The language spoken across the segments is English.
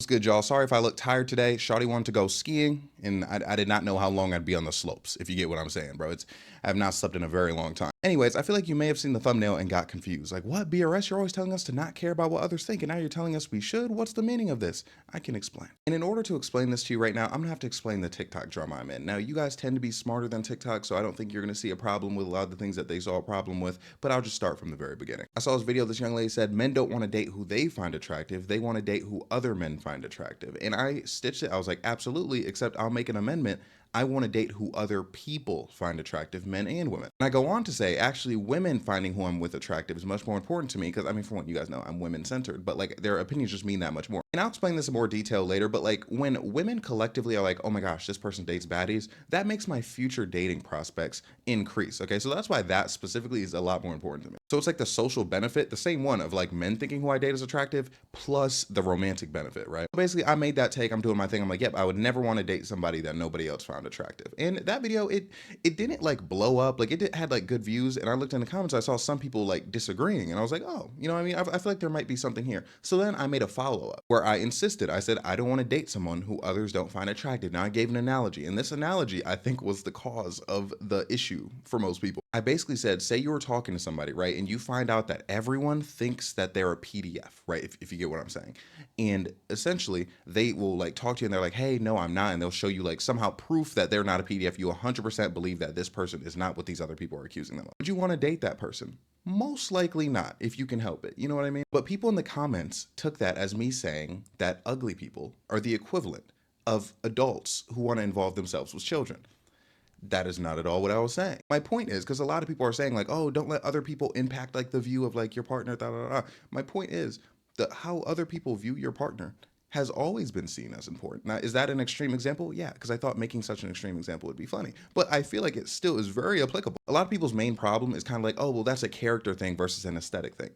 What's good, y'all? Sorry if I look tired today. Shawty wanted to go skiing, and I did not know how long I'd be on the slopes, if you get what I'm saying, bro. I have not slept in a very long time. Anyways, I feel like you may have seen the thumbnail and got confused. Like, what, BRS? You're always telling us to not care about what others think, and now you're telling us we should? What's the meaning of this? I can explain. And in order to explain this to you right now, I'm gonna have to explain the TikTok drama I'm in. Now, you guys tend to be smarter than TikTok, so I don't think you're gonna see a problem with a lot of the things that they saw a problem with, but I'll just start from the very beginning. I saw this video, this young lady said, men don't want to date who they find attractive, they want to date who other men find attractive. And I stitched it, I was like, absolutely, except I'll make an amendment. I want to date who other people find attractive, men and women. And I go on to say, actually, women finding who I'm with attractive is much more important to me because, I mean, for one, you guys know I'm women centered, but like their opinions just mean that much more. And I'll explain this in more detail later, but like when women collectively are like, oh my gosh, this person dates baddies, that makes my future dating prospects increase. Okay, so that's why that specifically is a lot more important to me. So it's like the social benefit, the same one of like men thinking who I date is attractive, plus the romantic benefit, right? Basically, I made that take. I'm doing my thing. I'm like, yep, I would never want to date somebody that nobody else found attractive. And that video, it didn't like blow up. Like had like good views. And I looked in the comments, I saw some people like disagreeing, and I was like, oh, you know what I mean? I feel like there might be something here. So then I made a follow up where I insisted. I said, I don't want to date someone who others don't find attractive. Now I gave an analogy, and this analogy I think was the cause of the issue for most people. I basically said, say you were talking to somebody, right? And you find out that everyone thinks that they're a PDF, right? If you get what I'm saying. And essentially, they will like talk to you and they're like, hey, no, I'm not. And they'll show you like somehow proof that they're not a PDF. You 100% believe that this person is not what these other people are accusing them of. Would you want to date that person? Most likely not, if you can help it. You know what I mean? But people in the comments took that as me saying that ugly people are the equivalent of adults who want to involve themselves with children. That is not at all what I was saying. My point is, because a lot of people are saying like, oh, don't let other people impact like the view of like your partner, da, da, da. My point is that how other people view your partner has always been seen as important. Now, is that an extreme example? Yeah, because I thought making such an extreme example would be funny. But I feel like it still is very applicable. A lot of people's main problem is kind of like, oh, well, that's a character thing versus an aesthetic thing.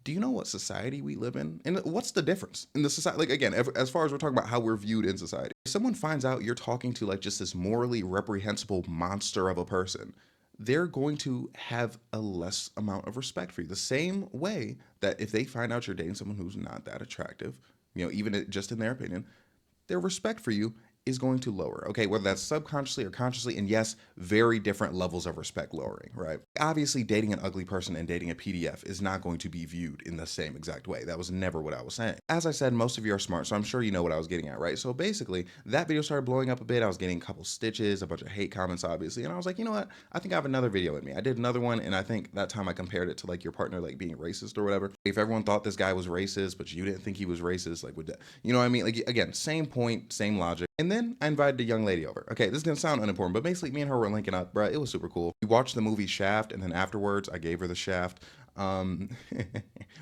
Do you know what society we live in? And what's the difference in the society? Like, again, as far as we're talking about how we're viewed in society, if someone finds out you're talking to like just this morally reprehensible monster of a person, they're going to have a less amount of respect for you. The same way that if they find out you're dating someone who's not that attractive, you know, even just in their opinion, their respect for you is going to lower. Okay, whether that's subconsciously or consciously, and yes, very different levels of respect lowering, right? Obviously, dating an ugly person and dating a PDF is not going to be viewed in the same exact way. That was never what I was saying. As I said, most of you are smart, so I'm sure you know what I was getting at, right? So basically, that video started blowing up a bit. I was getting a couple stitches, a bunch of hate comments, obviously, and I was like, you know what? I think I have another video in me. I did another one, and I think that time I compared it to like your partner like being racist or whatever. If everyone thought this guy was racist, but you didn't think he was racist, like would that, you know what I mean? Like again, same point, same logic. And then I invited a young lady over. Okay, this is gonna sound unimportant, but basically me and her were linking up, bruh. It was super cool. We watched the movie Shaft, and then afterwards I gave her the shaft. Um,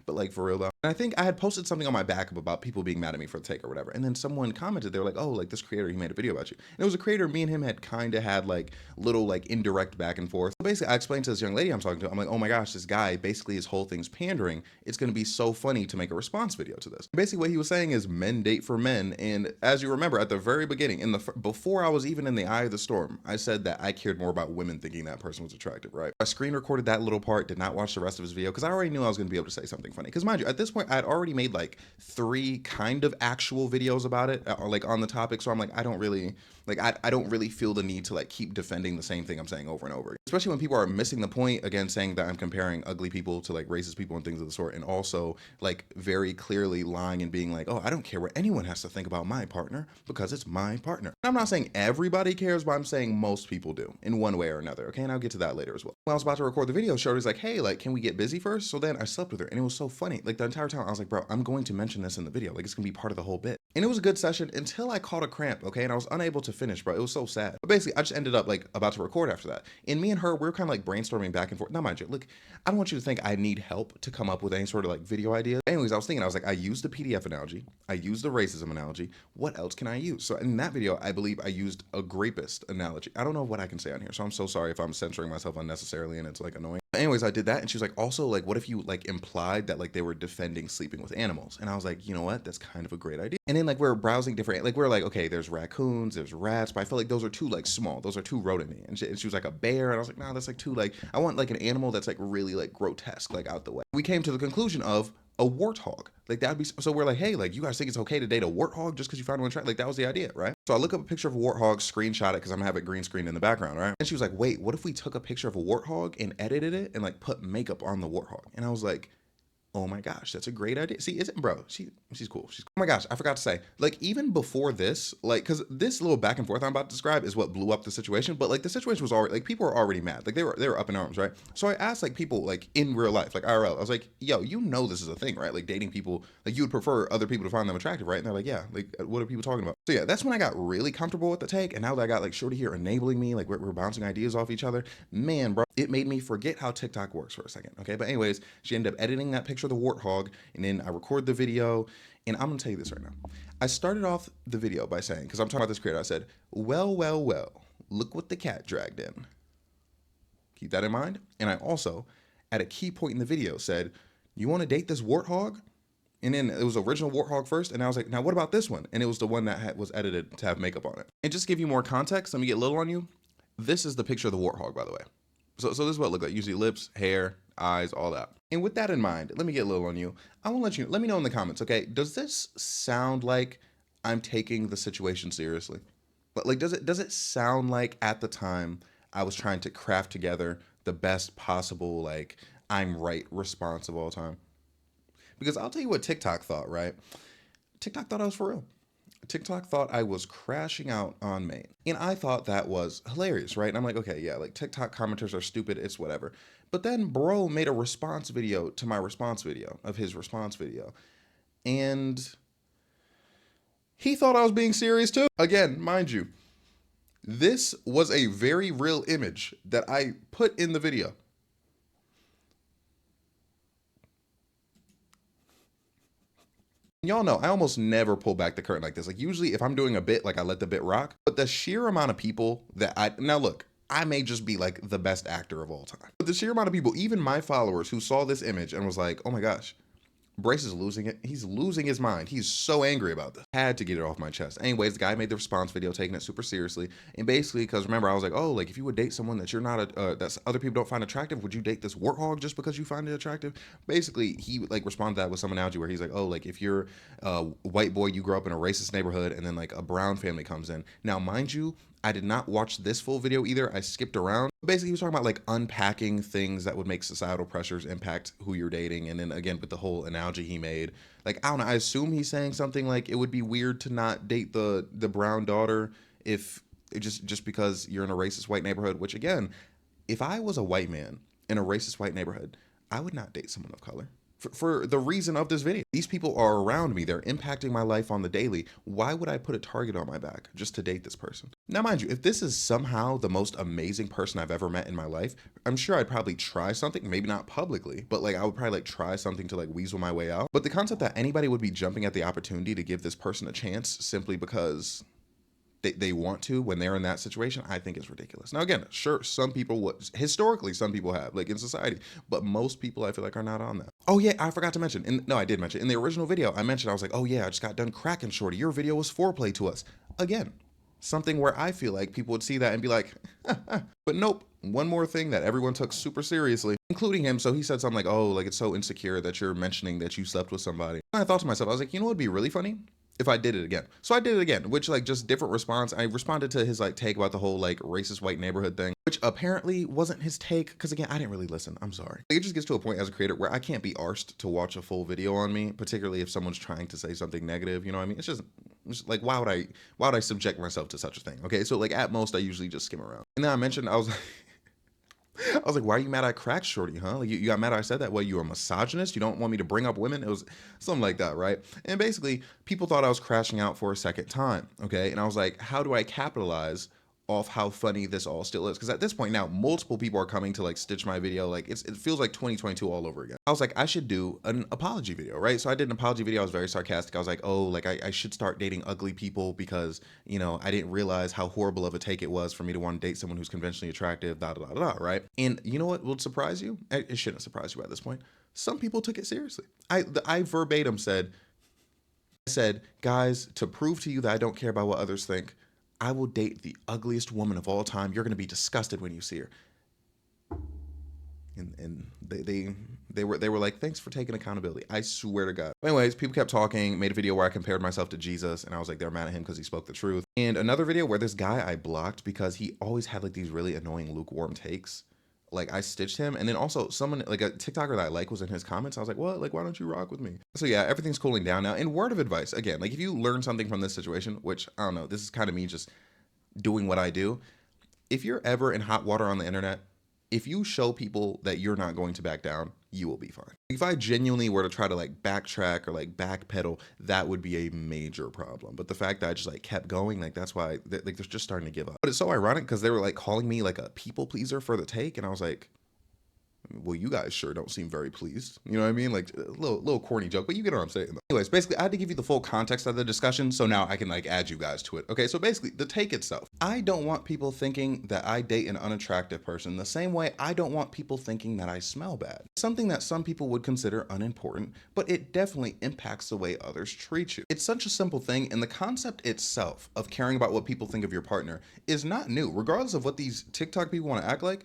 but like for real though. And I think I had posted something on my backup about people being mad at me for the take or whatever. And then someone commented, they were like, oh, like this creator, he made a video about you. And it was a creator me and him had kind of had like little like indirect back and forth. So basically I explained to this young lady I'm talking to, I'm like, oh my gosh, this guy, basically his whole thing's pandering. It's gonna be so funny to make a response video to this. Basically what he was saying is men date for men. And as you remember at the very beginning, before I was even in the eye of the storm, I said that I cared more about women thinking that person was attractive, right? I screen recorded that little part, did not watch the rest of his video because I already knew I was gonna be able to say something funny. Because mind you, at this point, I'd already made like 3 kind of actual videos about it, like on the topic. So I'm like, I don't really feel the need to like keep defending the same thing I'm saying over and over. Especially when people are missing the point, again, saying that I'm comparing ugly people to like racist people and things of the sort, and also like very clearly lying and being like, oh, I don't care what anyone has to think about my partner because it's my partner. And I'm not saying everybody cares, but I'm saying most people do in one way or another. Okay, and I'll get to that later as well. When I was about to record the video, Shorty's like, hey, like, can we get busy first? So then I slept with her, and it was so funny. Like the entire time I was like, bro, I'm going to mention this in the video. Like it's gonna be part of the whole bit. And it was a good session until I caught a cramp, okay? And I was unable to finish, bro. It was so sad. But basically, I just ended up like about to record after that. And me and her, we were kind of like brainstorming back and forth. Now, mind you, look, I don't want you to think I need help to come up with any sort of like video idea. Anyways, I was thinking, I was like, I used the PDF analogy. I used the racism analogy. What else can I use? So in that video, I believe I used a grapist analogy. I don't know what I can say on here. So I'm so sorry if I'm censoring myself unnecessarily and it's like annoying. Anyways, I did that, and she was like, also, like, what if you like implied that like they were defending sleeping with animals? And I was like, you know what, that's kind of a great idea. And then like we're browsing different, like we're like, okay, there's raccoons, there's rats, but I feel like those are too like small, those are too rodent-y. And she was like a bear, and I was like, nah, that's like too like, I want like an animal that's like really like grotesque, like out the way. We came to the conclusion of a warthog. Like that'd be so we're like, hey, like you guys think it's okay to date a warthog just because you found one track? Like that was the idea, right? So I look up a picture of a warthog, screenshot it because I'm gonna have it green screen in the background, right? And she was like, wait, what if we took a picture of a warthog and edited it and like put makeup on the warthog? And I was like, oh my gosh, that's a great idea. See, isn't bro? She's cool. She's oh my gosh, I forgot to say, like even before this, like because this little back and forth I'm about to describe is what blew up the situation. But like the situation was already like people were already mad, like they were up in arms, right? So I asked like people like in real life, like IRL, I was like, yo, you know this is a thing, right? Like dating people, like you would prefer other people to find them attractive, right? And they're like, yeah, like what are people talking about? So yeah, that's when I got really comfortable with the take, and now that I got like Shorty here enabling me, like we're bouncing ideas off each other, man, bro, it made me forget how TikTok works for a second. Okay, but anyways, she ended up editing that picture of the warthog, and then I record the video, and I'm gonna tell you this right now. I started off the video by saying, because I'm talking about this creator, I said, well, well, well, look what the cat dragged in. Keep that in mind. And I also, at a key point in the video, said, you want to date this warthog? And then it was original warthog first, and I was like, now what about this one? And it was the one that was edited to have makeup on it. And just to give you more context, let me get a little on you. This is the picture of the warthog, by the way. So this is what it looked like. Usually lips, hair, eyes, all that. And with that in mind, let me get a little on you. I want to let me know in the comments, okay? Does this sound like I'm taking the situation seriously? But like, does it sound like at the time I was trying to craft together the best possible, like, I'm right response of all time? Because I'll tell you what TikTok thought, right? TikTok thought I was for real. TikTok thought I was crashing out on Maine. And I thought that was hilarious, right? And I'm like, okay, yeah, like TikTok commenters are stupid, it's whatever. But then bro made a response video to my response video of his response video. And he thought I was being serious too. Again, mind you, this was a very real image that I put in the video. Y'all know I almost never pull back the curtain like this. Like usually if I'm doing a bit, like I let the bit rock. But the sheer amount of people that now look, I may just be like the best actor of all time. But the sheer amount of people, even my followers who saw this image and was like, oh my gosh, Bryce is losing it. He's losing his mind. He's so angry about this. Had to get it off my chest. Anyways, the guy made the response video, taking it super seriously. And basically, because remember, I was like, oh, like if you would date someone that you're not, that other people don't find attractive, would you date this warthog just because you find it attractive? Basically, he like responded to that with some analogy where he's like, oh, like if you're a white boy, you grow up in a racist neighborhood, and then like a brown family comes in. Now, mind you, I did not watch this full video either. I skipped around. Basically, he was talking about like unpacking things that would make societal pressures impact who you're dating. And then again, with the whole analogy he made, like, I don't know, I assume he's saying something like it would be weird to not date the brown daughter if it just because you're in a racist white neighborhood, which again, if I was a white man in a racist white neighborhood, I would not date someone of color. For the reason of this video. These people are around me. They're impacting my life on the daily. Why would I put a target on my back just to date this person? Now, mind you, if this is somehow the most amazing person I've ever met in my life, I'm sure I'd probably try something, maybe not publicly, but like I would probably like try something to like weasel my way out. But the concept that anybody would be jumping at the opportunity to give this person a chance simply because they want to when they're in that situation, I think is ridiculous. Now, again, sure, some people would, historically, some people have, like in society, but most people I feel like are not on that. Oh yeah, I forgot to mention, no, I did mention, in the original video, I mentioned, I was like, oh yeah, I just got done cracking Shorty. Your video was foreplay to us. Again, something where I feel like people would see that and be like, but nope. One more thing that everyone took super seriously, including him. So he said something like, oh, like it's so insecure that you're mentioning that you slept with somebody. And I thought to myself, I was like, you know what would be really funny? If I did it again. So I did it again, which like just different response. I responded to his like take about the whole like racist white neighborhood thing, which apparently wasn't his take. Cause again, I didn't really listen. I'm sorry. It just gets to a point as a creator where I can't be arsed to watch a full video on me, particularly if someone's trying to say something negative. You know what I mean? It's just like, why would I subject myself to such a thing? Okay. So like at most I usually just skim around. And then I mentioned, I was like, why are you mad I cracked Shorty, huh? Like you got mad I said that? Well, you're a misogynist? You don't want me to bring up women? It was something like that, right? And basically, people thought I was crashing out for a second time, okay? And I was like, how do I capitalize off how funny this all still is? Because at this point now, multiple people are coming to like stitch my video. Like it feels like 2022 all over again. I was like, I should do an apology video, right? So I did an apology video. I was very sarcastic. I was like, oh, like I should start dating ugly people because, you know, I didn't realize how horrible of a take it was for me to want to date someone who's conventionally attractive, da da da da, right? And you know what will surprise you? It shouldn't surprise you at this point. Some people took it seriously. I verbatim said, guys, to prove to you that I don't care about what others think, I will date the ugliest woman of all time. You're going to be disgusted when you see her. And They were like, thanks for taking accountability. I swear to God. Anyways, people kept talking, made a video where I compared myself to Jesus, and I was like, they're mad at him because he spoke the truth. And another video where this guy I blocked because he always had like these really annoying lukewarm takes. Like I stitched him, and then also someone like a TikToker that I like was in his comments. I was like, what? Like, why don't you rock with me? So yeah, everything's cooling down now. And word of advice, again, like if you learn something from this situation, which I don't know, this is kind of me just doing what I do. If you're ever in hot water on the internet, if you show people that you're not going to back down, you will be fine. If I genuinely were to try to like backtrack or like backpedal, that would be a major problem. But the fact that I just like kept going, like that's why like they're just starting to give up. But it's so ironic because they were like calling me like a people pleaser for the take, and I was like, well, you guys sure don't seem very pleased. You know what I mean? Like a little corny joke, but you get what I'm saying. Anyways, basically, I had to give you the full context of the discussion, so now I can like add you guys to it. Okay, so basically, the take itself. I don't want people thinking that I date an unattractive person the same way I don't want people thinking that I smell bad. Something that some people would consider unimportant, but it definitely impacts the way others treat you. It's such a simple thing, and the concept itself of caring about what people think of your partner is not new, regardless of what these TikTok people want to act like.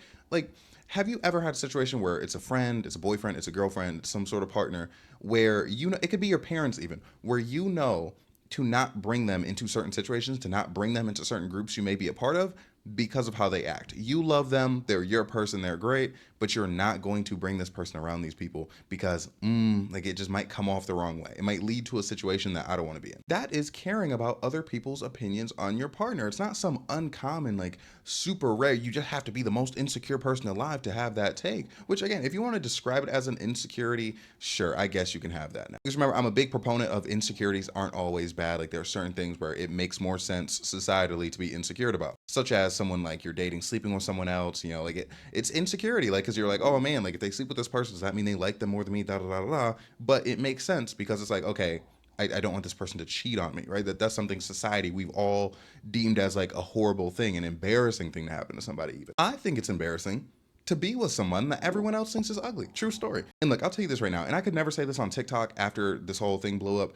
Have you ever had a situation where it's a friend, it's a boyfriend, it's a girlfriend, it's some sort of partner where you know, it could be your parents even, where you know to not bring them into certain situations, to not bring them into certain groups you may be a part of because of how they act. You love them, they're your person, they're great, but you're not going to bring this person around these people because like it just might come off the wrong way. It might lead to a situation that I don't want to be in. That is caring about other people's opinions on your partner. It's not some uncommon, like super rare, you just have to be the most insecure person alive to have that take. Which again, if you want to describe it as an insecurity, sure, I guess you can have that now. Just remember, I'm a big proponent of insecurities aren't always bad. Like there are certain things where it makes more sense societally to be insecure about, such as someone like you're dating, sleeping with someone else, you know, like it's insecurity, like, cause you're like, oh man, like if they sleep with this person, does that mean they like them more than me, da da da da da. But it makes sense because it's like, okay, I don't want this person to cheat on me, right? That's something society we've all deemed as like a horrible thing, an embarrassing thing to happen to somebody even. I think it's embarrassing to be with someone that everyone else thinks is ugly. True story. And look, I'll tell you this right now, and I could never say this on TikTok after this whole thing blew up.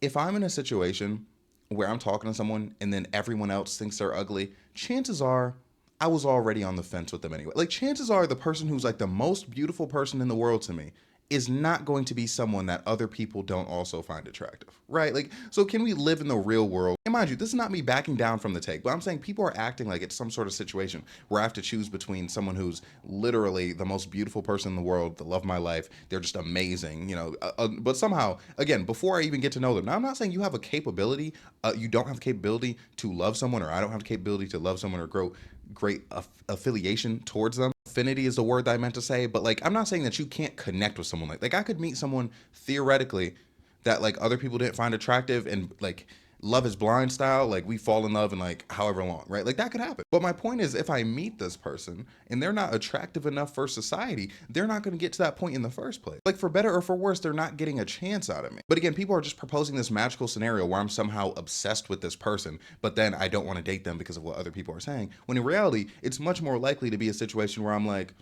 If I'm in a situation where I'm talking to someone and then everyone else thinks they're ugly, chances are I was already on the fence with them anyway. Like chances are the person who's like the most beautiful person in the world to me is not going to be someone that other people don't also find attractive, right? Like, so can we live in the real world? And mind you, this is not me backing down from the take, but I'm saying people are acting like it's some sort of situation where I have to choose between someone who's literally the most beautiful person in the world, the love of my life, they're just amazing, you know, but somehow, again, before I even get to know them, now I'm not saying you have a capability, you don't have the capability to love someone, or I don't have the capability to love someone or grow great affiliation towards them. Affinity is the word that I meant to say, but like I'm not saying that you can't connect with someone. Like I could meet someone theoretically that like other people didn't find attractive, and like Love is Blind style, like we fall in love in like however long, right? Like that could happen. But my point is, if I meet this person and they're not attractive enough for society, they're not going to get to that point in the first place. Like for better or for worse, they're not getting a chance out of me. But again, people are just proposing this magical scenario where I'm somehow obsessed with this person, but then I don't want to date them because of what other people are saying. When in reality, it's much more likely to be a situation where I'm like,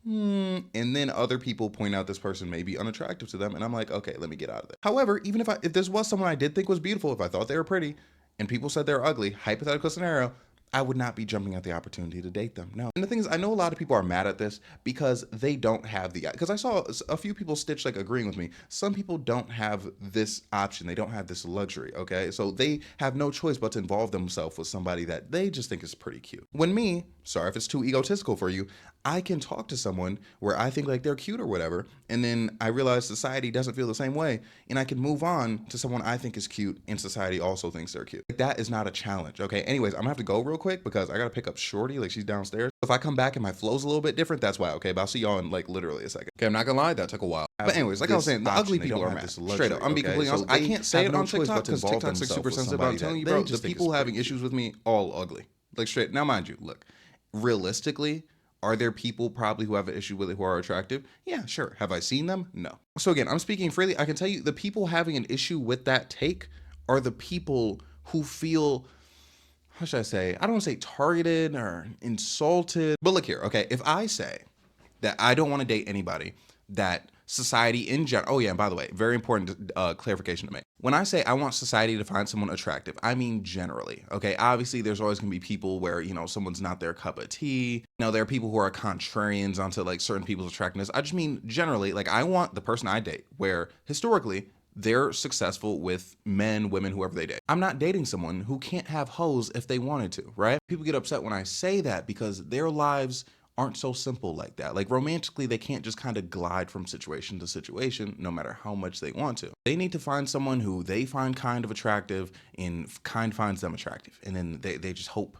and then other people point out this person may be unattractive to them, and I'm like, okay, let me get out of it. However, even if this was someone I did think was beautiful, if I thought they were pretty, and people said they're ugly, hypothetical scenario, I would not be jumping at the opportunity to date them. No. And the thing is, I know a lot of people are mad at this because they don't have because I saw a few people stitch like agreeing with me. Some people don't have this option. They don't have this luxury. Okay. So they have no choice but to involve themselves with somebody that they just think is pretty cute. When me, sorry if it's too egotistical for you, I can talk to someone where I think like they're cute or whatever, and then I realize society doesn't feel the same way, and I can move on to someone I think is cute and society also thinks they're cute. Like, that is not a challenge. Okay. Anyways, I'm gonna have to go real quick because I gotta pick up Shorty, like she's downstairs. If I come back and my flow's a little bit different, that's why. Okay, but I'll see y'all in like literally a second. Okay, I'm not gonna lie, that took a while. But anyways, like I was saying, the ugly people are mad. Straight up, I'm being completely honest. I can't say it on TikTok because TikTok's like super sensitive. But I'm telling you, bro, the people having issues with me, all ugly. Like straight. Now, mind you, look, realistically, are there people probably who have an issue with it who are attractive? Yeah, sure. Have I seen them? No. So again, I'm speaking freely. I can tell you the people having an issue with that take are the people who feel, how should I say? I don't want to say targeted or insulted. But look here, okay? If I say that I don't want to date anybody that society in general. Oh yeah, and by the way, very important clarification to make. When I say I want society to find someone attractive, I mean generally. Okay, obviously there's always gonna be people where someone's not their cup of tea. There are people who are contrarians onto like certain people's attractiveness. I just mean generally, like I want the person I date where historically they're successful with men, women, whoever they date. I'm not dating someone who can't have hoes if they wanted to, right? People get upset when I say that because their lives aren't so simple like that. Like romantically, they can't just kind of glide from situation to situation no matter how much they want to. They need to find someone who they find kind of attractive and kind finds them attractive. And then they just hope.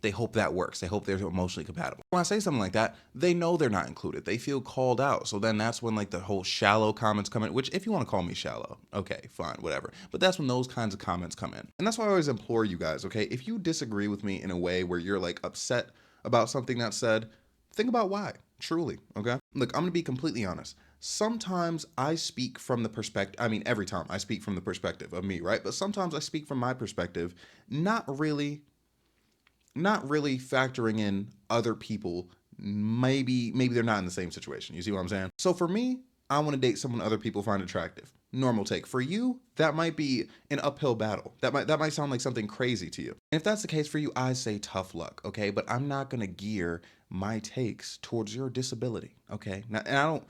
They hope that works. They hope they're emotionally compatible. When I say something like that, they know they're not included. They feel called out. So then that's when like the whole shallow comments come in, which if you want to call me shallow, okay, fine, whatever. But that's when those kinds of comments come in. And that's why I always implore you guys, okay, if you disagree with me in a way where you're like upset about something that's said, think about why, truly, okay? Look, I'm gonna be completely honest. Sometimes I speak from the perspective, I mean, every time I speak from the perspective of me, right? But sometimes I speak from my perspective, not really factoring in other people. Maybe they're not in the same situation. You see what I'm saying? So for me, I want to date someone other people find attractive. Normal take. For you, that might be an uphill battle. That might sound like something crazy to you. And if that's the case for you, I say tough luck, okay? But I'm not gonna gear my takes towards your disability, okay? Now, and I don't.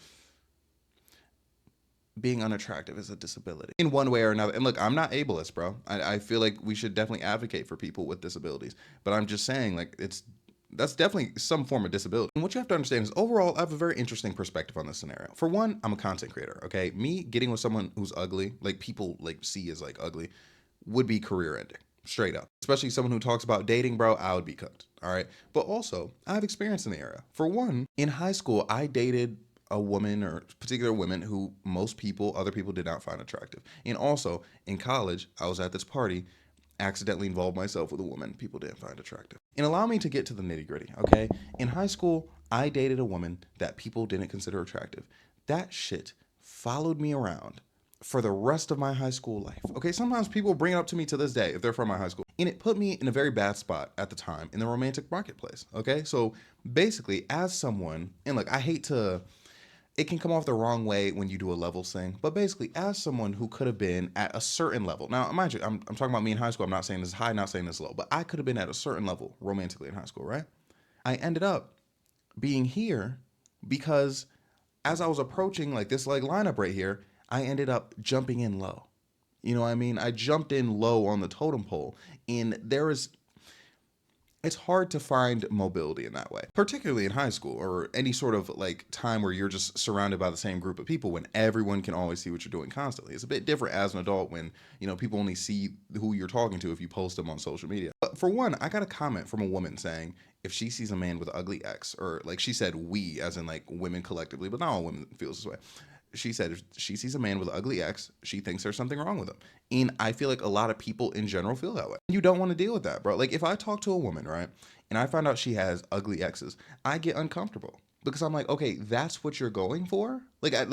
Being unattractive is a disability in one way or another. And look, I'm not ableist, bro. I feel like we should definitely advocate for people with disabilities. But I'm just saying, like, that's definitely some form of disability. And what you have to understand is overall, I have a very interesting perspective on this scenario. For one, I'm a content creator, okay? Me getting with someone who's ugly, like people like see as like ugly, would be career ending. Straight up. Especially someone who talks about dating, bro, I would be cooked. All right. But also, I have experience in the area. For one, in high school, I dated a woman or particular women who other people did not find attractive. And also, in college, I was at this party, accidentally involved myself with a woman people didn't find attractive. And allow me to get to the nitty gritty, okay? In high school, I dated a woman that people didn't consider attractive. That shit followed me around for the rest of my high school life. Okay, sometimes people bring it up to me to this day if they're from my high school. And it put me in a very bad spot at the time in the romantic marketplace. Okay, so basically, as someone, and look, it can come off the wrong way when you do a levels thing, but basically, as someone who could have been at a certain level, now mind you, I'm talking about me in high school. I'm not saying this is high, not saying this low, but I could have been at a certain level romantically in high school, right? I ended up being here because as I was approaching like this like lineup right here, I ended up jumping in low. You know what I mean? I jumped in low on the totem pole, and it's hard to find mobility in that way, particularly in high school or any sort of like time where you're just surrounded by the same group of people when everyone can always see what you're doing constantly. It's a bit different as an adult when, people only see who you're talking to if you post them on social media. But for one, I got a comment from a woman saying if she sees a man with an ugly ex, or like she said, we as in like women collectively, but not all women feels this way. She said if she sees a man with an ugly ex, she thinks there's something wrong with him. And I feel like a lot of people in general feel that way. You don't want to deal with that, bro. Like if I talk to a woman, right, and I find out she has ugly exes, I get uncomfortable because I'm like, okay, that's what you're going for? I feel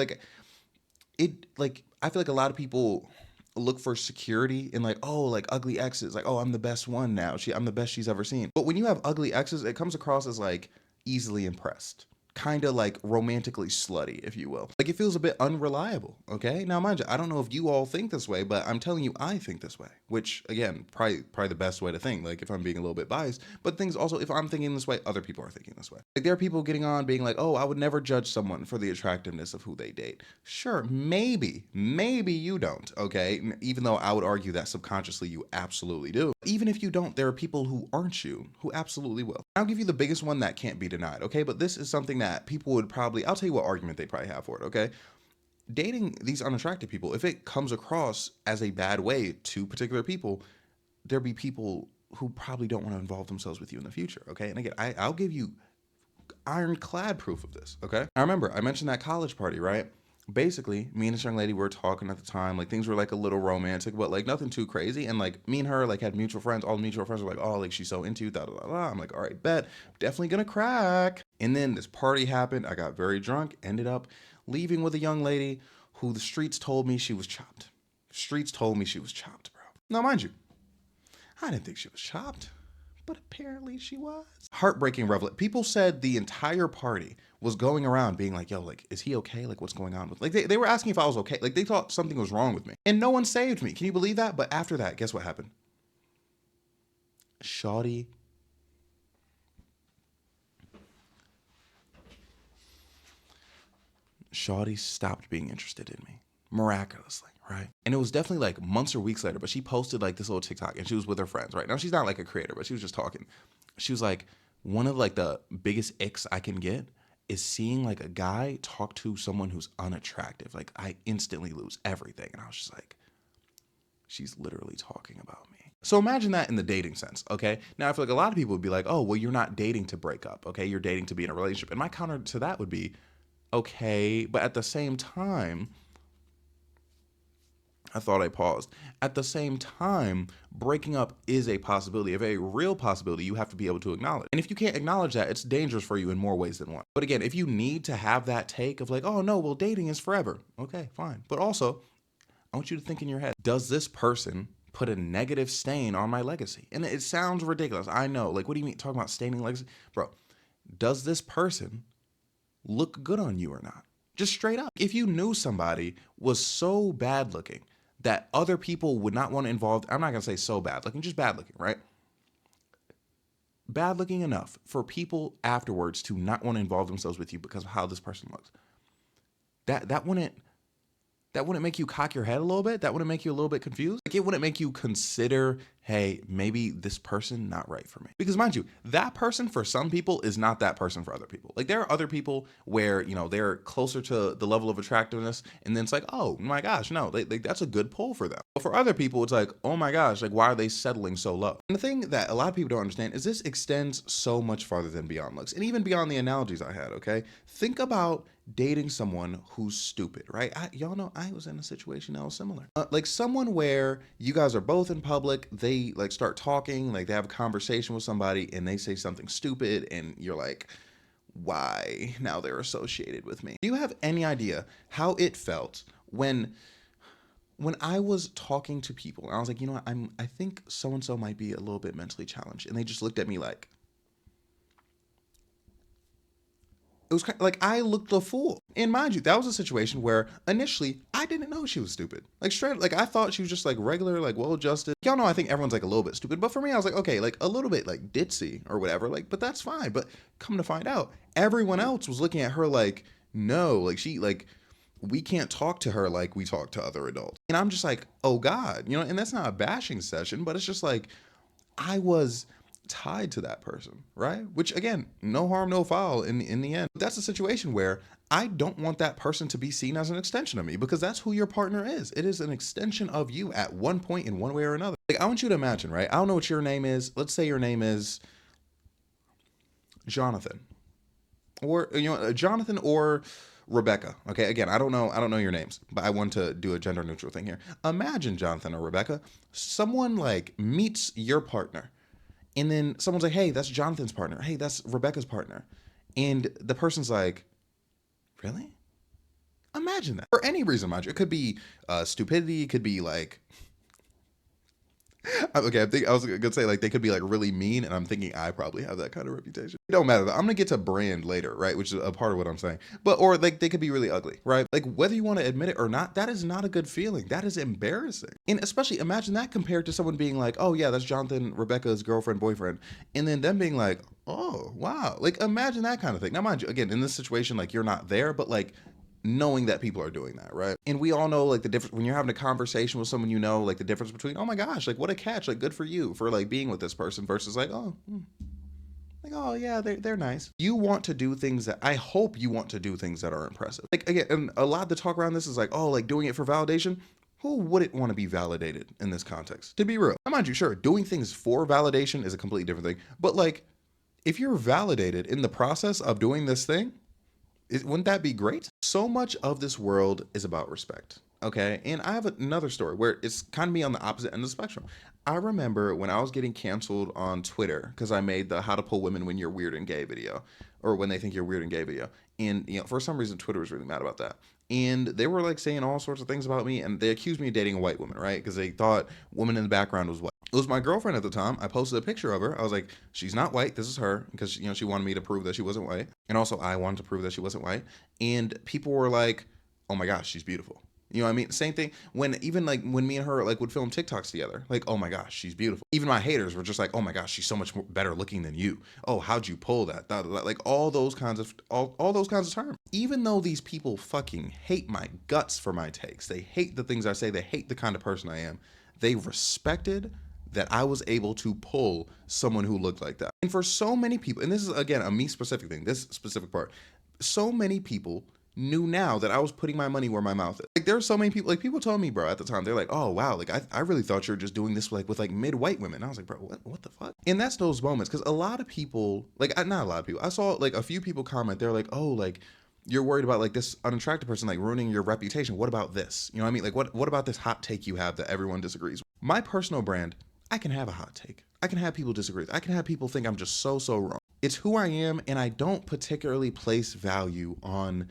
like a lot of people look for security in like, oh, like ugly exes, like, oh, I'm the best one now. I'm the best she's ever seen. But when you have ugly exes, it comes across as like easily impressed, kind of like romantically slutty, if you will. Like it feels a bit unreliable, okay? Now, mind you, I don't know if you all think this way, but I'm telling you, I think this way, which again, probably the best way to think, like if I'm being a little bit biased, but things also, if I'm thinking this way, other people are thinking this way. Like there are people getting on being like, oh, I would never judge someone for the attractiveness of who they date. Sure, maybe you don't, okay? Even though I would argue that subconsciously you absolutely do. Even if you don't, there are people who aren't you who absolutely will. I'll give you the biggest one that can't be denied, okay? But this is something that people would probably, I'll tell you what argument they probably have for it, okay? Dating these unattractive people, if it comes across as a bad way to particular people, there'll be people who probably don't want to involve themselves with you in the future, okay? And again, I'll give you ironclad proof of this, okay? I remember I mentioned that college party, right? Basically, me and this young lady were talking at the time, like things were like a little romantic, but like nothing too crazy. And like me and her like had mutual friends. All the mutual friends were like, oh, like she's so into you, da da da da. I'm like, all right, bet, definitely gonna crack. And then this party happened. I got very drunk, ended up leaving with a young lady who the streets told me she was chopped. Streets told me she was chopped, bro. Now, mind you, I didn't think she was chopped. but apparently she was. Heartbreaking revelation. People said the entire party was going around being like, yo, like, is he okay? Like, what's going on with, like, they were asking if I was okay. Like, they thought something was wrong with me. And no one saved me. Can you believe that? But after that, guess what happened? Shawty stopped being interested in me miraculously, right? And it was definitely like months or weeks later, but she posted like this little TikTok and she was with her friends, right? Now she's not like a creator, but she was just talking. She was like, one of like the biggest icks I can get is seeing like a guy talk to someone who's unattractive. Like I instantly lose everything. And I was just like, she's literally talking about me. So imagine that in the dating sense, okay? Now I feel like a lot of people would be like, oh, well, you're not dating to break up, okay? You're dating to be in a relationship. And my counter to that would be, okay, but at the same time, I thought I paused. At the same time, breaking up is a possibility, a very real possibility you have to be able to acknowledge. And if you can't acknowledge that, it's dangerous for you in more ways than one. But again, if you need to have that take of like, oh no, well, dating is forever. Okay, fine. But also, I want you to think in your head, does this person put a negative stain on my legacy? And it sounds ridiculous. I know. Like, what do you mean talking about staining legacy? Bro, does this person look good on you or not? Just straight up. If you knew somebody was so bad looking that other people would not want to involve, I'm not going to say so bad looking, just bad looking, right? Bad looking enough for people afterwards to not want to involve themselves with you because of how this person looks. That wouldn't make you cock your head a little bit? That wouldn't make you a little bit confused? Like, it wouldn't make you consider, hey, maybe this person not right for me? Because mind you, that person for some people is not that person for other people. Like, there are other people where, you know, they're closer to the level of attractiveness, and then it's like, oh my gosh, no, that's a good pull for them. But for other people, it's like, oh my gosh, like, why are they settling so low? And the thing that a lot of people don't understand is this extends so much farther than beyond looks, and even beyond the analogies I had, okay? Think about dating someone who's stupid, right? Y'all know I was in a situation that was similar. Like someone where you guys are both in public, they like start talking, like they have a conversation with somebody and they say something stupid and you're like, why? Now they're associated with me. Do you have any idea how it felt when I was talking to people and I was like, you know what, I think so-and-so might be a little bit mentally challenged, and they just looked at me like, it was kind of like I looked a fool. And mind you, that was a situation where initially I didn't know she was stupid. Like straight, like I thought she was just like regular, like well-adjusted. Y'all know I think everyone's like a little bit stupid, but for me, I was like, okay, like a little bit like ditzy or whatever, like, but that's fine. But come to find out, everyone else was looking at her like, no, like she, like, we can't talk to her like we talk to other adults. And I'm just like, oh God, you know, and that's not a bashing session, but it's just like, I was tied to that person, right? Which again, no harm, no foul in the end. But that's a situation where I don't want that person to be seen as an extension of me, because that's who your partner is. It is an extension of you at one point in one way or another. Like I want you to imagine, right? I don't know what your name is. Let's say your name is Jonathan, or you know, Jonathan or Rebecca. Okay, again, I don't know your names, but I want to do a gender neutral thing here. Imagine Jonathan or Rebecca, someone like meets your partner, and then someone's like, hey, that's Jonathan's partner. Hey, that's Rebecca's partner. And the person's like, really? Imagine that. For any reason, mind you. It could be stupidity. It could be like, okay, I was gonna say like they could be like really mean, and I'm thinking I probably have that kind of reputation. It don't matter. I'm gonna get to brand later, right? Which is a part of what I'm saying. But or like they could be really ugly, right? Like whether you want to admit it or not, that is not a good feeling. That is embarrassing. And especially imagine that compared to someone being like, oh yeah, that's Jonathan, Rebecca's girlfriend, boyfriend, and then them being like, oh wow, like imagine that kind of thing. Now mind you, again, in this situation, like you're not there, but like knowing that people are doing that, right? And we all know like the difference when you're having a conversation with someone, you know, like the difference between, oh my gosh, like what a catch, like good for you for like being with this person, versus like, oh, like, oh yeah, they're nice. You want to do things that, I hope you want to do things that are impressive. Like again, and a lot of the talk around this is like, oh, like doing it for validation. Who wouldn't want to be validated in this context? To be real. Now, mind you, sure, doing things for validation is a completely different thing. But like, if you're validated in the process of doing this thing, wouldn't that be great? So much of this world is about respect, okay? And I have another story where it's kind of me on the opposite end of the spectrum. I remember when I was getting canceled on Twitter because I made the how to pull women when you're weird and gay video, or when they think you're weird and gay video. And for some reason, Twitter was really mad about that. And they were like saying all sorts of things about me, and they accused me of dating a white woman, right? Because they thought woman in the background was white. It was my girlfriend at the time. I posted a picture of her. I was like, she's not white. This is her, because she wanted me to prove that she wasn't white, and also I wanted to prove that she wasn't white. And people were like, oh my gosh, she's beautiful. You know what I mean? Same thing when even like when me and her like would film TikToks together. Like, oh my gosh, she's beautiful. Even my haters were just like, oh my gosh, she's so much better looking than you. Oh, how'd you pull that? Like all those kinds of all those kinds of terms. Even though these people fucking hate my guts for my takes, they hate the things I say, they hate the kind of person I am. They respected that I was able to pull someone who looked like that. And for so many people, and this is again a me specific thing, this specific part, so many people knew now that I was putting my money where my mouth is. Like there's so many people, like people told me, bro, at the time, they're like, oh wow, like I really thought you were just doing this like with like mid-white women. And I was like, bro, what the fuck? And that's those moments, because a lot of people, like not a lot of people, I saw like a few people comment, they're like, oh, like you're worried about like this unattractive person like ruining your reputation. What about this? You know what I mean? Like what about this hot take you have that everyone disagrees with? My personal brand, I can have a hot take. I can have people disagree. I can have people think I'm just so wrong. It's who I am, and I don't particularly place value on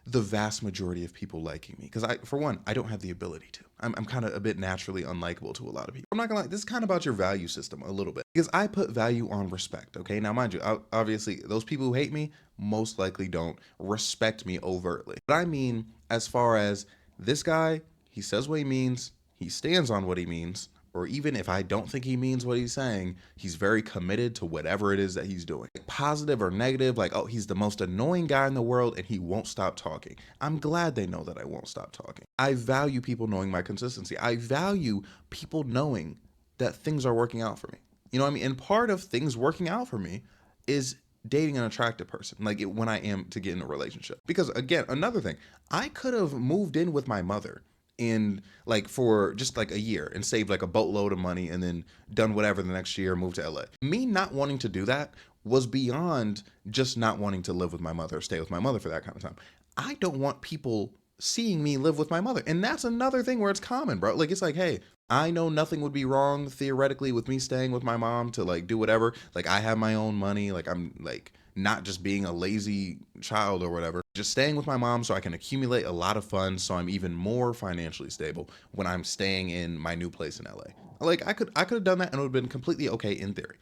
the vast majority of people liking me, because for one, I don't have the ability to. I'm kind of a bit naturally unlikable to a lot of people. I'm not gonna lie, this is kind of about your value system a little bit, because I put value on respect. Okay, now mind you, obviously those people who hate me most likely don't respect me overtly, but I mean as far as this guy, he says what he means, he stands on what he means, or even if I don't think he means what he's saying, he's very committed to whatever it is that he's doing. Positive or negative, like, oh, he's the most annoying guy in the world and he won't stop talking. I'm glad they know that I won't stop talking. I value people knowing my consistency. I value people knowing that things are working out for me. You know what I mean? And part of things working out for me is dating an attractive person, like when I am to get in a relationship. Because again, another thing, I could have moved in with my mother in like for just like a year and saved like a boatload of money and then done whatever the next year, moved to LA. Me not wanting to do that was beyond just not wanting to live with my mother or stay with my mother for that kind of time. I don't want people seeing me live with my mother. And that's another thing where it's common, bro. Like it's like, hey, I know nothing would be wrong theoretically with me staying with my mom to like do whatever. Like I have my own money. Like I'm like not just being a lazy child or whatever, just staying with my mom so I can accumulate a lot of funds so I'm even more financially stable when I'm staying in my new place in LA. Like I could have done that and it would have been completely okay in theory.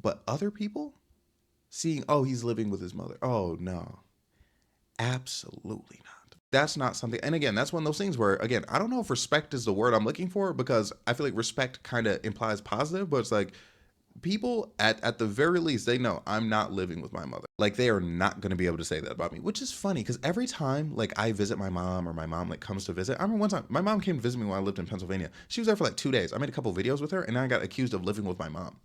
But other people seeing, oh, he's living with his mother. Oh no. Absolutely not. That's not something, and again, that's one of those things where, again, I don't know if respect is the word I'm looking for, because I feel like respect kind of implies positive, but it's like people at the very least, they know I'm not living with my mother. Like they are not going to be able to say that about me, which is funny because every time like I visit my mom or my mom like comes to visit, I remember one time my mom came to visit me when I lived in Pennsylvania. She was there for like 2 days. I made a couple videos with her and I got accused of living with my mom.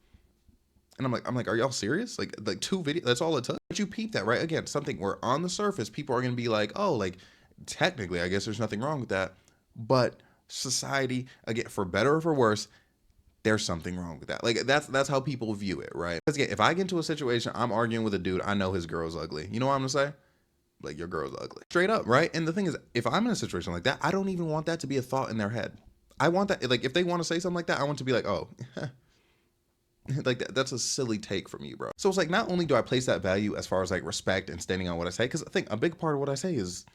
And I'm like, are y'all serious? Like 2 videos, that's all it took. But you peep that, right? Again, something where on the surface, people are going to be like, oh, like technically, I guess there's nothing wrong with that. But society, again, for better or for worse, there's something wrong with that. Like that's how people view it, right? Because again, if I get into a situation, I'm arguing with a dude, I know his girl's ugly. You know what I'm gonna say? Like your girl's ugly. Straight up, right? And the thing is, if I'm in a situation like that, I don't even want that to be a thought in their head. I want that, like if they want to say something like that, I want to be like, oh, like that's a silly take from you, bro. So it's like, not only do I place that value as far as like respect and standing on what I say, because I think a big part of what I say is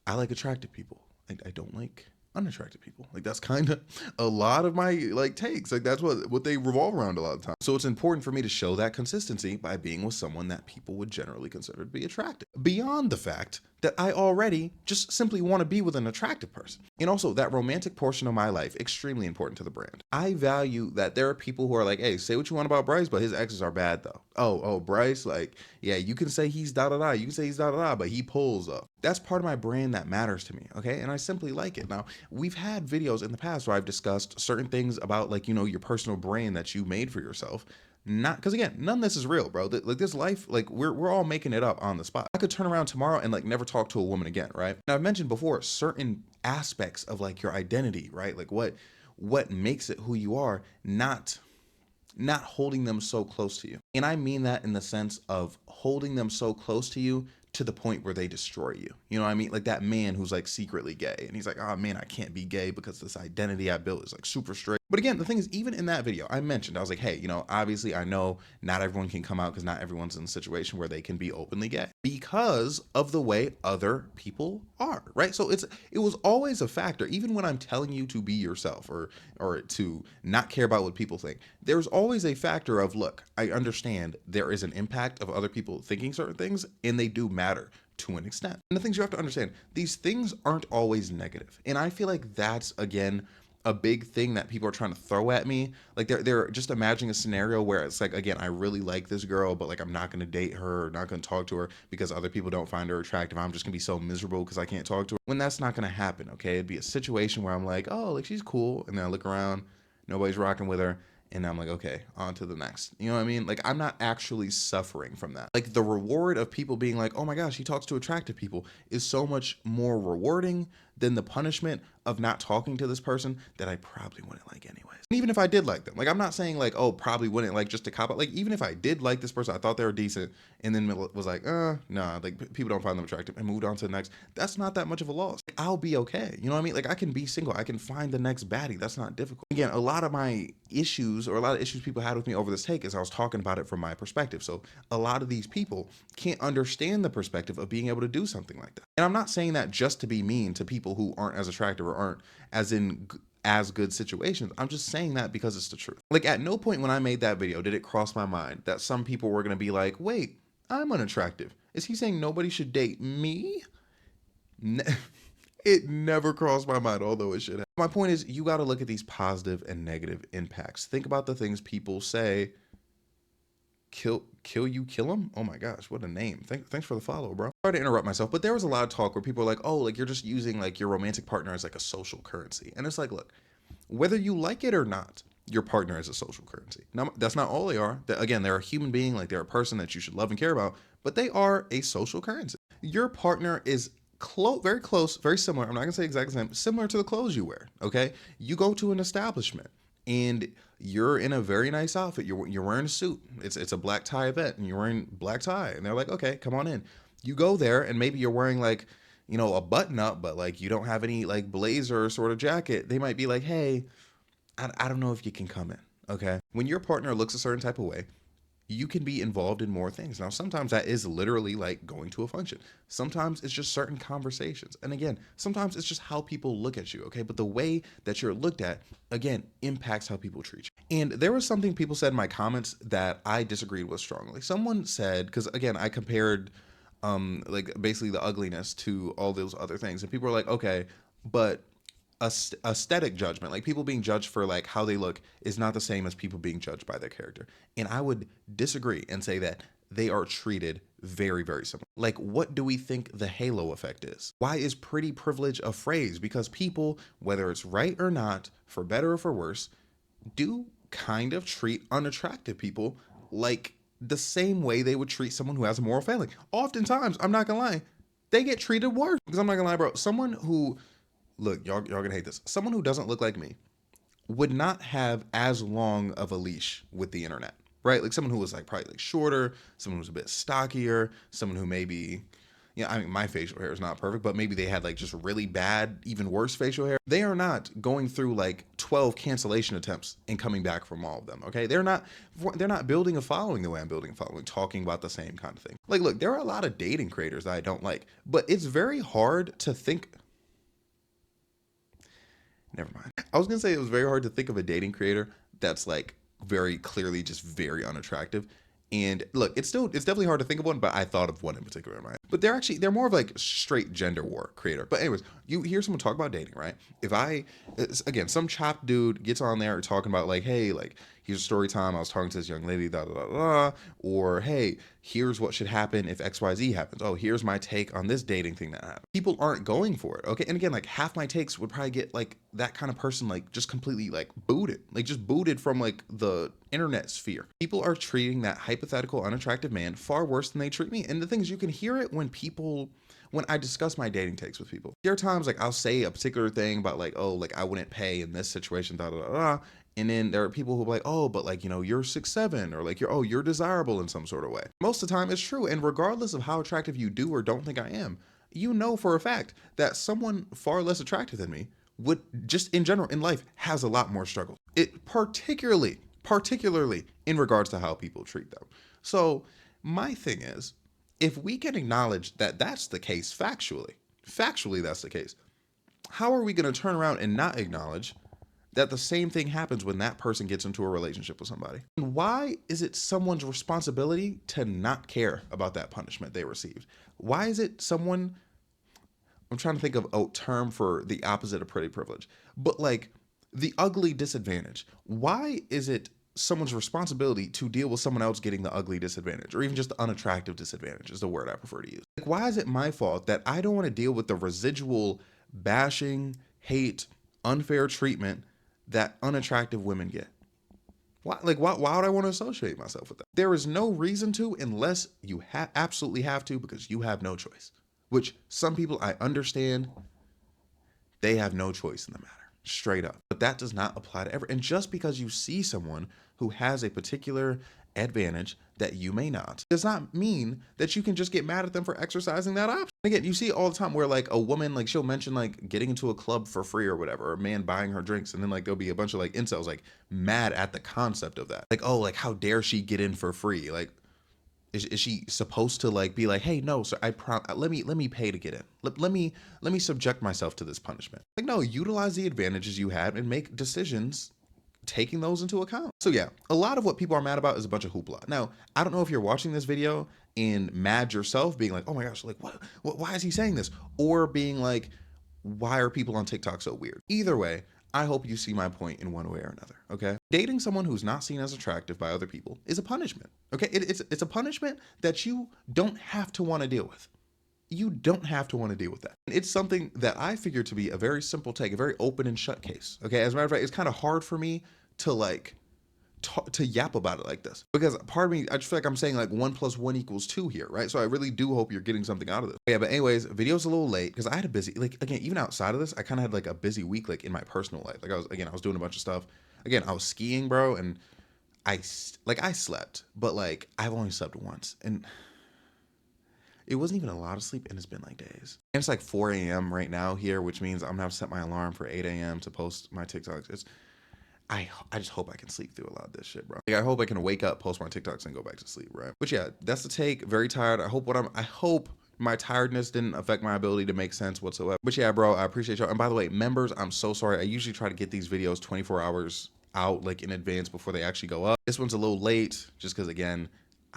I like attractive people. I don't like unattractive people. Like that's kind of a lot of my like takes. Like that's what they revolve around a lot of times. So it's important for me to show that consistency by being with someone that people would generally consider to be attractive, beyond the fact that I already just simply want to be with an attractive person. And also that romantic portion of my life, extremely important to the brand. I value that there are people who are like, hey, say what you want about Bryce, but his exes are bad though. Oh, Bryce, like, yeah, you can say he's da-da-da, you can say he's da-da-da, but he pulls up. That's part of my brand that matters to me, okay? And I simply like it. Now, we've had videos in the past where I've discussed certain things about like, your personal brand that you made for yourself. Not because again, none of this is real, bro. Like this life, like we're all making it up on the spot. I could turn around tomorrow and like never talk to a woman again, right? Now I've mentioned before certain aspects of like your identity, right? Like what makes it who you are, not holding them so close to you. And I mean that in the sense of holding them so close to you to the point where they destroy you. You know what I mean? Like that man who's like secretly gay and he's like, oh man, I can't be gay because this identity I built is like super straight. But again, the thing is, even in that video, I mentioned, I was like, hey, you know, obviously I know not everyone can come out because not everyone's in a situation where they can be openly gay because of the way other people are, right? So it was always a factor, even when I'm telling you to be yourself or to not care about what people think. There's always a factor of, look, I understand there is an impact of other people thinking certain things, and they do matter to an extent. And the things you have to understand, these things aren't always negative. And I feel like that's, again, a big thing that people are trying to throw at me. Like they're just imagining a scenario where it's like, again, I really like this girl, but like I'm not going to date her or not going to talk to her because other people don't find her attractive. I'm just going to be so miserable because I can't talk to her. When that's not going to happen, okay? It'd be a situation where I'm like, oh, like she's cool. And then I look around, nobody's rocking with her. And I'm like, okay, on to the next. You know what I mean? Like, I'm not actually suffering from that. Like, the reward of people being like, oh my gosh, he talks to attractive people is so much more rewarding than the punishment of not talking to this person that I probably wouldn't like anyways. And even if I did like them, like, I'm not saying like, oh, probably wouldn't like just to cop out. Like, even if I did like this person, I thought they were decent, and then was like, nah, like people don't find them attractive and moved on to the next. That's not that much of a loss. Like, I'll be okay. You know what I mean? Like, I can be single. I can find the next baddie. That's not difficult. Again, a lot of my issues or a lot of issues people had with me over this take is I was talking about it from my perspective. So a lot of these people can't understand the perspective of being able to do something like that. And I'm not saying that just to be mean to people who aren't as attractive or aren't as in as good situations. I'm just saying that because it's the truth. Like, at no point when I made that video did it cross my mind that some people were going to be like, wait, I'm unattractive. Is he saying nobody should date me? It never crossed my mind, although it should have. My point is, you got to look at these positive and negative impacts. Think about the things people say. Kill you, kill them. Oh my gosh, what a name. Thanks for the follow, bro. Sorry to interrupt myself, but there was a lot of talk where people are like, oh, like you're just using like your romantic partner as like a social currency. And it's like, look, whether you like it or not, your partner is a social currency. Now, that's not all they are. Again, they're a human being, like they're a person that you should love and care about, but they are a social currency. Your partner is very close, very similar. I'm not gonna say exactly the same, similar to the clothes you wear. Okay, you go to an establishment and you're in a very nice outfit. You're wearing a suit. It's a black tie event, and you're wearing black tie, and they're like, okay, come on in. You go there, and maybe you're wearing like, you know, a button up, but like you don't have any like blazer sort of jacket. They might be like, hey, I don't know if you can come in. Okay, when your partner looks a certain type of way, you can be involved in more things. Now, sometimes that is literally like going to a function. Sometimes it's just certain conversations. And again, sometimes it's just how people look at you, okay? But the way that you're looked at, again, impacts how people treat you. And there was something people said in my comments that I disagreed with strongly. Someone said, because again, I compared like basically the ugliness to all those other things. And people were like, okay, but aesthetic judgment, like people being judged for like how they look, is not the same as people being judged by their character. And I would disagree and say that they are treated very, very similar. Like, what do we think the halo effect is? Why is pretty privilege a phrase? Because people, whether it's right or not, for better or for worse, do kind of treat unattractive people like the same way they would treat someone who has a moral failing. Oftentimes, I'm not gonna lie, they get treated worse. Because I'm not gonna lie, bro, someone who, look, y'all gonna hate this. Someone who doesn't look like me would not have as long of a leash with the internet, right? Like someone who was like probably like shorter, someone who's a bit stockier, someone who maybe, yeah, I mean, my facial hair is not perfect, but maybe they had like just really bad, even worse facial hair. They are not going through like 12 cancellation attempts and coming back from all of them, okay? They're not building a following the way I'm building a following, talking about the same kind of thing. Like, look, there are a lot of dating creators that I don't like, but it's very hard to think. Never mind. I was gonna say it was very hard to think of a dating creator that's like very clearly just very unattractive. And look, it's definitely hard to think of one, but I thought of one in particular in mind. But they're more of like straight gender war creator. But anyways, you hear someone talk about dating, right? Again, some chopped dude gets on there talking about like, hey, like here's a story time. I was talking to this young lady, da da da da. Or hey, here's what should happen if XYZ happens. Oh, here's my take on this dating thing that happened. People aren't going for it, okay? And again, like half my takes would probably get like that kind of person like just completely like booted, like just booted from like the internet sphere. People are treating that hypothetical unattractive man far worse than they treat me. And the thing is, you can hear it when I discuss my dating takes with people. There are times like I'll say a particular thing about like, oh, like I wouldn't pay in this situation, da da da da. And then there are people who are like, oh, but like, you're 6'7", or like you're desirable in some sort of way. Most of the time it's true. And regardless of how attractive you do or don't think I am, for a fact that someone far less attractive than me would, just in general in life, has a lot more struggle. It particularly in regards to how people treat them. So my thing is, if we can acknowledge that that's the case factually that's the case, how are we going to turn around and not acknowledge that the same thing happens when that person gets into a relationship with somebody? And why is it someone's responsibility to not care about that punishment they received? Why is it I'm trying to think of a term for the opposite of pretty privilege, but like the ugly disadvantage. Why is it someone's responsibility to deal with someone else getting the ugly disadvantage, or even just the unattractive disadvantage is the word I prefer to use? Like, why is it my fault that I don't want to deal with the residual bashing, hate, unfair treatment that unattractive women get? Why would I want to associate myself with that? There is no reason to, unless you absolutely have to, because you have no choice. Which some people, I understand, they have no choice in the matter, straight up. But that does not apply to everyone. And just because you see someone who has a particular advantage that you may not, does not mean that you can just get mad at them for exercising that option. Again, you see it all the time where like a woman, like she'll mention like getting into a club for free or whatever, or a man buying her drinks, and then like there'll be a bunch of like incels like mad at the concept of that. Like, oh, like how dare she get in for free? Like, is she supposed to like be like, hey, no, sir, let me pay to get in. Let me subject myself to this punishment. Like, no, utilize the advantages you have and make decisions taking those into account. So yeah, a lot of what people are mad about is a bunch of hoopla. Now, I don't know if you're watching this video and mad yourself, being like, oh my gosh, like what why is he saying this? Or being like, why are people on TikTok so weird? Either way, I hope you see my point in one way or another, okay? Dating someone who's not seen as attractive by other people is a punishment, okay? It's a punishment that you don't have to want to deal with. You don't have to want to deal with that. It's something that I figure to be a very simple take, a very open and shut case, okay? As a matter of fact, it's kind of hard for me to like to yap about it like this, because part of me, I just feel like I'm saying like 1 + 1 = 2 here, right? So I really do hope you're getting something out of this. Yeah, but anyways, video's a little late because I had a busy, like, again, even outside of this, I kind of had like a busy week, like in my personal life. Like I was doing a bunch of stuff. Again, I was skiing, bro, and I slept, but like I've only slept once, and it wasn't even a lot of sleep, and it's been like days. And it's like 4 a.m. right now here, which means I'm gonna have to set my alarm for 8 a.m. to post my TikToks. I just hope I can sleep through a lot of this shit, bro. Like, I hope I can wake up, post my TikToks, and go back to sleep, right? But yeah, that's the take. Very tired. I hope my tiredness didn't affect my ability to make sense whatsoever. But yeah, bro, I appreciate y'all. And by the way, members, I'm so sorry. I usually try to get these videos 24 hours out, like in advance before they actually go up. This one's a little late, just because again,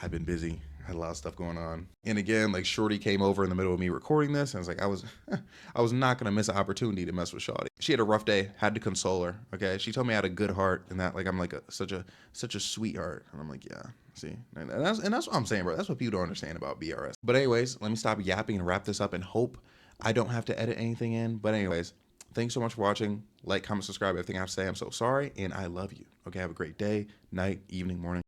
I've been busy. I had a lot of stuff going on. And again, like Shorty came over in the middle of me recording this, and I was like, I was not gonna miss an opportunity to mess with Shorty. She had a rough day, had to console her. Okay, she told me I had a good heart, and that like I'm like such a sweetheart. And I'm like, yeah, see, and that's what I'm saying, bro. That's what people don't understand about BRS. But anyways, let me stop yapping and wrap this up, and hope I don't have to edit anything in. But anyways, thanks so much for watching. Like, comment, subscribe, everything I have to say. I'm so sorry, and I love you. Okay, have a great day, night, evening, morning.